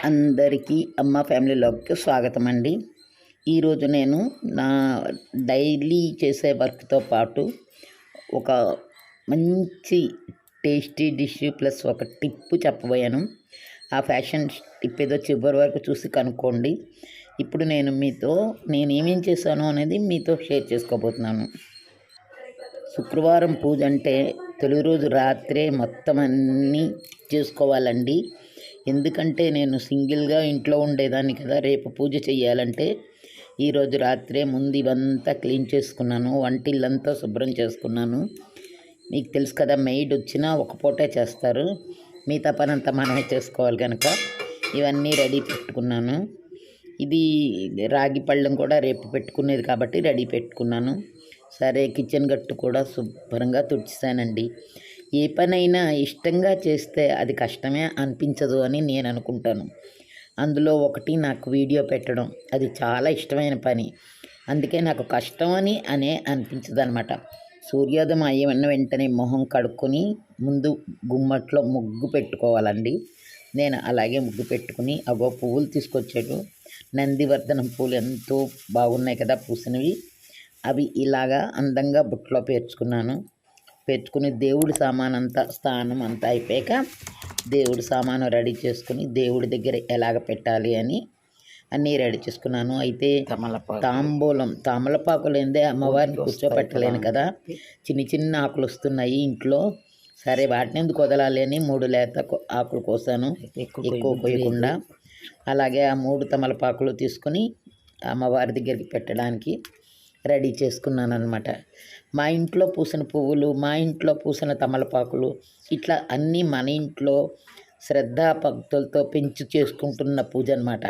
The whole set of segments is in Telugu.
అందరికీ అమ్మ ఫ్యామిలీలోకి స్వాగతం అండి. ఈరోజు నేను నా డైలీ చేసే వర్క్తో పాటు ఒక మంచి టేస్టీ డిష్ ప్లస్ ఒక టిప్ చెప్పబోయాను. ఆ ఫ్యాషన్ టిప్ ఏదో చివరి వరకు చూసి కనుక్కోండి. ఇప్పుడు నేనేమేం చేశాను అనేది మీతో షేర్ చేసుకోబోతున్నాను. శుక్రవారం పూజ అంటే తొలి రోజు రాత్రే మొత్తం అన్నీ చేసుకోవాలండి. ఎందుకంటే నేను సింగిల్గా ఇంట్లో ఉండేదాన్ని కదా. రేపు పూజ చేయాలంటే ఈరోజు రాత్రే ముందు ఇవంతా క్లీన్ చేసుకున్నాను. వంటిల్లంతా శుభ్రం చేసుకున్నాను. మీకు తెలుసు కదా, మెయిడ్ వచ్చినా ఒక పూటే చేస్తారు, మిగతా పని అంతా మనమే చేసుకోవాలి కనుక ఇవన్నీ రెడీ పెట్టుకున్నాను. ఇది రాగి పళ్ళెం కూడా రేపు పెట్టుకునేది కాబట్టి రెడీ పెట్టుకున్నాను. సరే, కిచెన్ గట్టు కూడా శుభ్రంగా తుడిచానండి. ఏ పనైనా ఇష్టంగా చేస్తే అది కష్టమే అనిపించదు అని నేను అనుకుంటాను. అందులో ఒకటి నాకు వీడియో పెట్టడం, అది చాలా ఇష్టమైన పని. అందుకే నాకు కష్టం అనే అనిపించదు అనమాట. సూర్యోదయం అయ్యన్న వెంటనే మొహం కడుక్కొని ముందు గుమ్మట్లో ముగ్గు పెట్టుకోవాలండి. నేను అలాగే ముగ్గు పెట్టుకుని పువ్వులు తీసుకొచ్చాడు. నందివర్ధనం పూలు ఎంతో బాగున్నాయి కదా పూసినవి. అవి ఇలాగా అందంగా బుట్టలో పేర్చుకుని దేవుడి సామానంతా స్నానం అంతా అయిపోయాక దేవుడి సామాను రెడీ చేసుకుని దేవుడి దగ్గర ఎలాగ పెట్టాలి అని అన్నీ రెడీ చేసుకున్నాను. అయితే తామలపాకులు ఏందే అమ్మవారిని కూర్చోపెట్టలేను కదా, చిన్న ఆకులు వస్తున్నాయి ఇంట్లో. సరే, వాటిని ఎందుకు వదలాలి అని 3 లేత ఆకులు కోసాను, ఎక్కువ కోయకుండా. అలాగే ఆ 3 తమలపాకులు తీసుకుని అమ్మవారి దగ్గరికి పెట్టడానికి రెడీ చేసుకున్నాను అనమాట. మా ఇంట్లో పూసిన పువ్వులు, మా ఇంట్లో పూసిన తమలపాకులు, ఇట్లా అన్నీ మన ఇంట్లో శ్రద్ధాభక్తులతో పెంచి చేసుకుంటున్న పూజ అనమాట.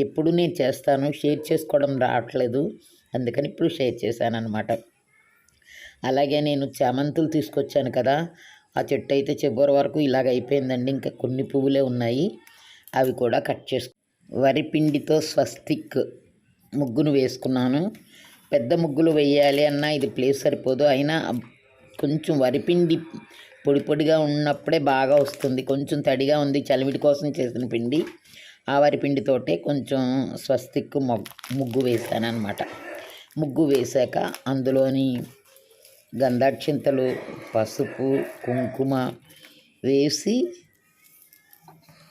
ఎప్పుడు నేను చేస్తాను, షేర్ చేసుకోవడం రావట్లేదు, అందుకని ఇప్పుడు షేర్ చేశాను అనమాట. అలాగే నేను చామంతులు తీసుకొచ్చాను కదా, ఆ చెట్టు అయితే చివరి వరకు ఇలాగ అయిపోయిందండి. ఇంకా కొన్ని పువ్వులే ఉన్నాయి, అవి కూడా కట్ వరి పిండితో స్వస్తిక్ ముగ్గును వేసుకున్నాను. పెద్ద ముగ్గులు వేయాలి అన్నా ఇది ప్లేస్ సరిపోదు. అయినా కొంచెం వరిపిండి పొడిగా ఉన్నప్పుడే బాగా వస్తుంది. కొంచెం తడిగా ఉంది, చలివిడి కోసం చేసిన పిండి. ఆ వరిపిండితోటే కొంచెం స్వస్తిక్ ముగ్గు వేసాను అనమాట. ముగ్గు వేశాక అందులోని గంధాక్షింతలు, పసుపు, కుంకుమ వేసి,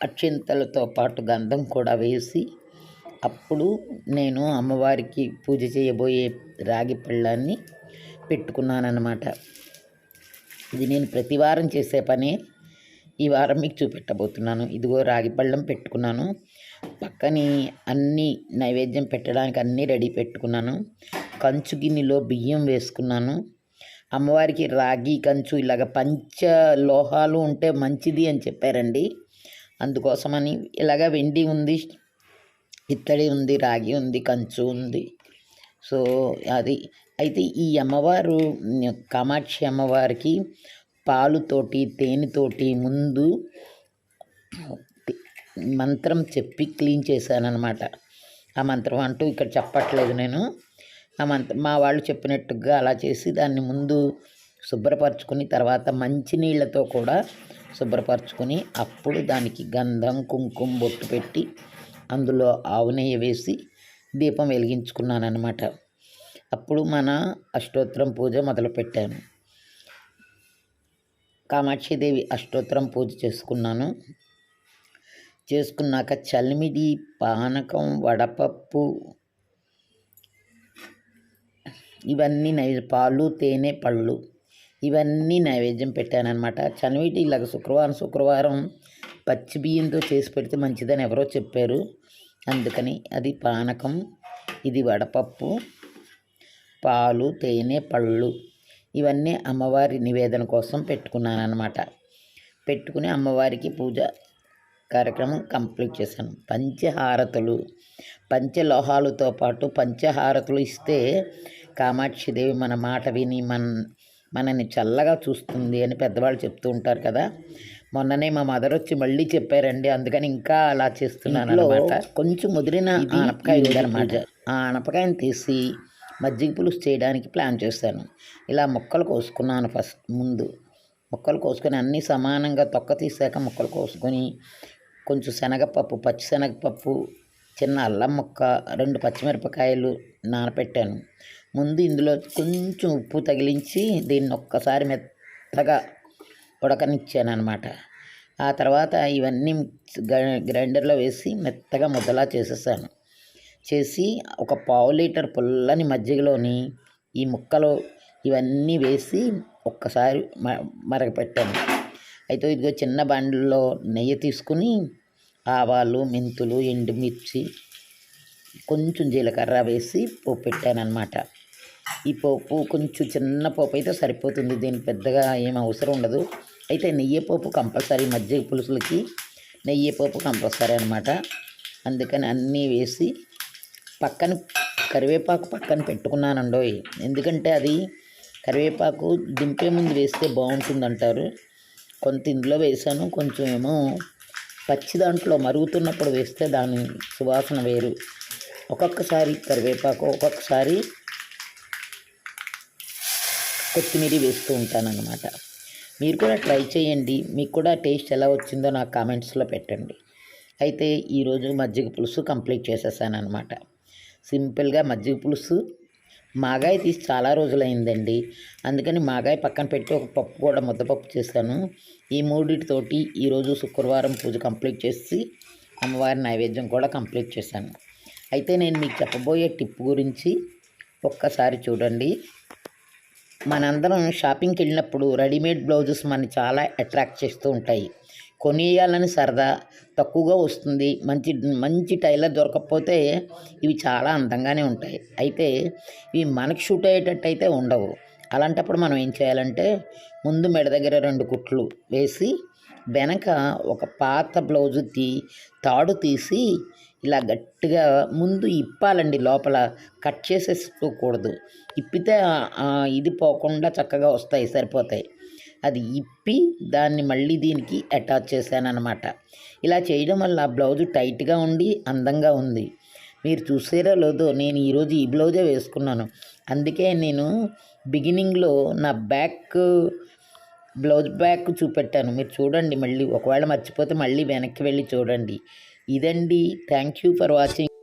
అక్షింతలతో పాటు గంధం కూడా వేసి, అప్పుడు నేను అమ్మవారికి పూజ చేయబోయే రాగి పళ్ళాన్ని పెట్టుకున్నానన్నమాట. ఇది నేను ప్రతి వారం చేసే పనే, ఈ వారం మీకు చూపెట్టబోతున్నాను. ఇదిగో రాగి పళ్ళం పెట్టుకున్నాను. పక్కని అన్నీ నైవేద్యం పెట్టడానికి అన్నీ రెడీ పెట్టుకున్నాను. కంచు గిన్నెలో బియ్యం వేసుకున్నాను. అమ్మవారికి రాగి కంచు ఇలాగ పంచలోహాలు ఉంటే మంచిది అని చెప్పారండి. అందుకోసమని ఇలాగ వెండి ఉంది, ఇత్తడి ఉంది, రాగి ఉంది, కంచు ఉంది. సో అది అయితే ఈ అమ్మవారు కామాక్షి అమ్మవారికి పాలుతోటి తేనెతోటి ముందు మంత్రం చెప్పి క్లీన్ చేశానన్నమాట. ఆ మంత్రం అంటూ ఇక్కడ చెప్పట్లేదు నేను. ఆ మా వాళ్ళు చెప్పినట్టుగా అలా చేసి దాన్ని ముందు శుభ్రపరచుకుని, తర్వాత మంచినీళ్ళతో కూడా శుభ్రపరచుకొని, అప్పుడు దానికి గంధం కుంకుమ బొట్టు పెట్టి అందులో ఆవు నెయ్యి వేసి దీపం వెలిగించుకున్నాను అనమాట. అప్పుడు మన అష్టోత్తరం పూజ మొదలుపెట్టాను. కామాక్షిదేవి అష్టోత్తరం పూజ చేసుకున్నాక చలిమిడి, పానకం, వడపప్పు ఇవన్నీ పాలు, తేనె, పళ్ళు ఇవన్నీ నైవేద్యం పెట్టానమాట. చలిమిడి ఇలాగ శుక్రవారం పచ్చి బియ్యంతో చేసి పెడితే మంచిదని ఎవరో చెప్పారు, అందుకని అది పానకం, ఇది వడపప్పు, పాలు, తేనె, పళ్ళు ఇవన్నీ అమ్మవారి నివేదన కోసం పెట్టుకున్నానమాట. పెట్టుకుని అమ్మవారికి పూజ కార్యక్రమం కంప్లీట్ చేశాను. పంచహారతులు, పంచలోహాలతో పాటు పంచహారతులు ఇస్తే కామాక్షిదేవి మన మాట విని మనని చల్లగా చూస్తుంది అని పెద్దవాళ్ళు చెప్తూ ఉంటారు కదా. మొన్ననే మా మదర్ వచ్చి మళ్ళీ చెప్పారండి, అందుకని ఇంకా అలా చేస్తున్నాను అనమాట. కొంచెం ముదిరిన ఆనపకాయ ఉందన్నమాట. ఆ ఆనపకాయని తీసి మజ్జిగ పులుసు చేయడానికి ప్లాన్ చేశాను. ఇలా ముక్కలు కోసుకున్నాను. ముందు ముక్కలు కోసుకొని అన్నీ సమానంగా తొక్క తీసాక ముక్కలు కోసుకొని కొంచెం శనగపప్పు, పచ్చి శనగపప్పు, చిన్న అల్లం ముక్క, 2 పచ్చిమిరపకాయలు నానపెట్టాను. ముందు ఇందులో కొంచెం ఉప్పు తగిలించి దీన్ని ఒక్కసారి మెత్తగా ఉడకనిచ్చానమాట. ఆ తర్వాత ఇవన్నీ గ్రైండర్లో వేసి మెత్తగా ముద్దలా చేసేసాను. చేసి ఒక పావు లీటర్ పుల్లని మజ్జిగలోని ఈ ముక్కలు ఇవన్నీ వేసి ఒక్కసారి మరగపెట్టాను. అయితే ఇదిగో చిన్న బండిలో నెయ్యి తీసుకుని ఆవాలు, మెంతులు, ఎండుమిర్చి, కొంచెం జీలకర్ర వేసి పోపు పెట్టానమాట. ఈ పోపు కొంచెం చిన్న పోపు అయితే సరిపోతుంది, దీనికి పెద్దగా ఏం అవసరం ఉండదు. అయితే నెయ్యి పోపు కంపల్సరీ, మజ్జిగ పులుసులకి నెయ్యి పోపు కంపల్సరీ అనమాట. అందుకని అన్నీ వేసి కరివేపాకు పక్కన పెట్టుకున్నానండోయ్. ఎందుకంటే అది కరివేపాకు దింపే ముందు వేస్తే బాగుంటుందంటారు. కొంత ఇందులో వేసాను, కొంచెం ఏమో పచ్చి దాంట్లో మరుగుతున్నప్పుడు వేస్తే దాని సువాసన వేరు. ఒక్కొక్కసారి కరివేపాకు, ఒక్కొక్కసారి కొత్తిమీర వేస్తూ ఉంటానన్నమాట. మీరు కూడా ట్రై చేయండి, మీకు కూడా టేస్ట్ ఎలా వచ్చిందో నాకు కామెంట్స్లో పెట్టండి. అయితే ఈరోజు మజ్జిగ పులుసు కంప్లీట్ చేసేసాను అనమాట. సింపుల్గా మజ్జిగ పులుసు. మాగాయ తీసి చాలా రోజులైందండి, అందుకని మాగాయ పక్కన పెట్టి ఒక పప్పు కూడా ముద్దపప్పు చేశాను. ఈ మూడింటితోటి ఈరోజు శుక్రవారం పూజ కంప్లీట్ చేసి అమ్మవారి నైవేద్యం కూడా కంప్లీట్ చేశాను. అయితే నేను మీకు చెప్పబోయే టిప్ గురించి ఒక్కసారి చూడండి. మనందరం షాపింగ్కి వెళ్ళినప్పుడు రెడీమేడ్ బ్లౌజెస్ మనని చాలా అట్రాక్ట్ చేస్తూ ఉంటాయి. కొనియాలని సరదా, తక్కువగా వస్తుంది, మంచి మంచి టైలర్ దొరకకపోతే ఇవి చాలా అందంగానే ఉంటాయి. అయితే ఇవి మనకు షూట్ అయ్యేటట్టు అయితే ఉండవు. అలాంటప్పుడు మనం ఏం చేయాలంటే ముందు మెడ దగ్గర 2 కుట్లు వేసి వెనక ఒక పాత బ్లౌజు తాడు తీసి ఇలా గట్టిగా ముందు ఇప్పాలండి. లోపల కట్ చేసేసుకోకూడదు. ఇప్పితే ఇది పోకుండా చక్కగా వస్తాయి, సరిపోతాయి. అది ఇప్పి దాన్ని మళ్ళీ దీనికి అటాచ్ చేశానన్నమాట. ఇలా చేయడం వల్ల బ్లౌజు టైట్గా ఉండి అందంగా ఉంది. మీరు చూసారో లేదో, నేను ఈరోజు ఈ బ్లౌజే వేసుకున్నాను. అందుకే నేను బిగినింగ్లో నా బ్లౌజ్ బ్యాక్ చూపెట్టాను. మీరు చూడండి, మళ్ళీ ఒకవేళ మర్చిపోతే మళ్ళీ వెనక్కి వెళ్ళి చూడండి. ఇదండి. Thank you for watching.